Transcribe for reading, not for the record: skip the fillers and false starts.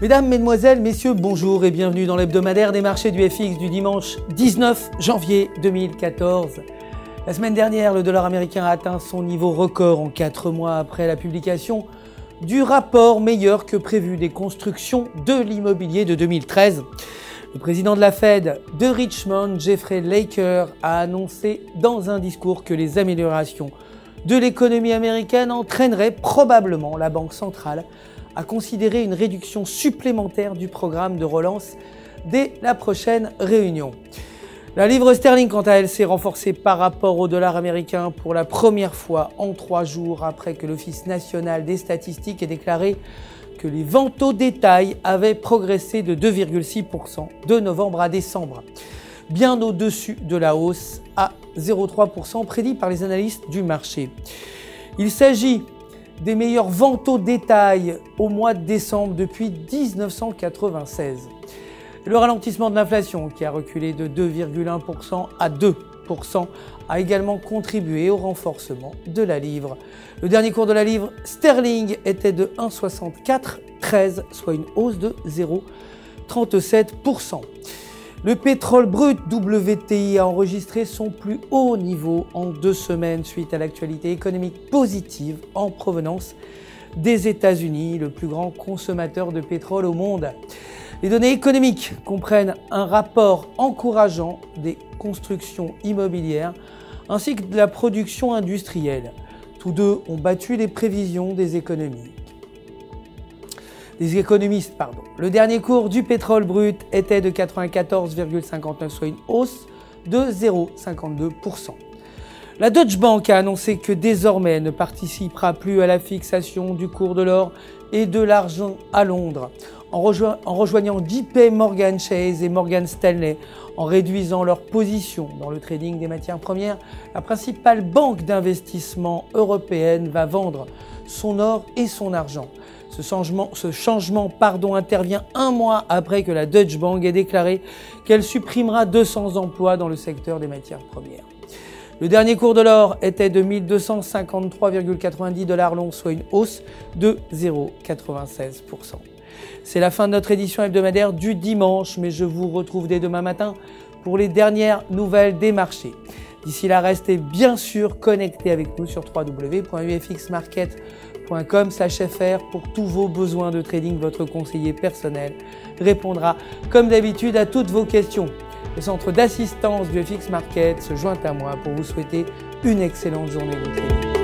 Mesdames, Mesdemoiselles, Messieurs, bonjour et bienvenue dans l'hebdomadaire des marchés du FX du dimanche 19 janvier 2014. La semaine dernière, le dollar américain a atteint son niveau record en 4 mois après la publication du rapport meilleur que prévu des constructions de l'immobilier de 2013. Le président de la Fed de Richmond, Jeffrey Laker, a annoncé dans un discours que les améliorations de l'économie américaine entraîneraient probablement la Banque centrale à considérer une réduction supplémentaire du programme de relance dès la prochaine réunion. La livre sterling, quant à elle, s'est renforcée par rapport au dollar américain pour la première fois en 3 jours après que l'Office national des statistiques ait déclaré que les ventes au détail avaient progressé de 2,6% de novembre à décembre, bien au-dessus de la hausse à 0,3% prédit par les analystes du marché. Il s'agit des meilleures ventes au détail au mois de décembre depuis 1996. Le ralentissement de l'inflation, qui a reculé de 2,1% à 2%, a également contribué au renforcement de la livre. Le dernier cours de la livre sterling était de 1,6413, soit une hausse de 0,37%. Le pétrole brut WTI a enregistré son plus haut niveau en 2 semaines suite à l'actualité économique positive en provenance des États-Unis, le plus grand consommateur de pétrole au monde. Les données économiques comprennent un rapport encourageant des constructions immobilières ainsi que de la production industrielle. Tous deux ont battu les prévisions des économistes. Le dernier cours du pétrole brut était de 94,59, soit une hausse de 0,52%. La Deutsche Bank a annoncé que désormais elle ne participera plus à la fixation du cours de l'or et de l'argent à Londres, en rejoignant JP Morgan Chase et Morgan Stanley, en réduisant leur position dans le trading des matières premières. La principale banque d'investissement européenne va vendre son or et son argent. Ce changement intervient 1 mois après que la Deutsche Bank ait déclaré qu'elle supprimera 200 emplois dans le secteur des matières premières. Le dernier cours de l'or était de 1253,90 $ l'once, soit une hausse de 0,96%. C'est la fin de notre édition hebdomadaire du dimanche, mais je vous retrouve dès demain matin pour les dernières nouvelles des marchés. D'ici là, restez bien sûr connectés avec nous sur www.ufxmarket.com/fr pour tous vos besoins de trading. Votre conseiller personnel répondra comme d'habitude à toutes vos questions. Le centre d'assistance du FX Market se joint à moi pour vous souhaiter une excellente journée de trading.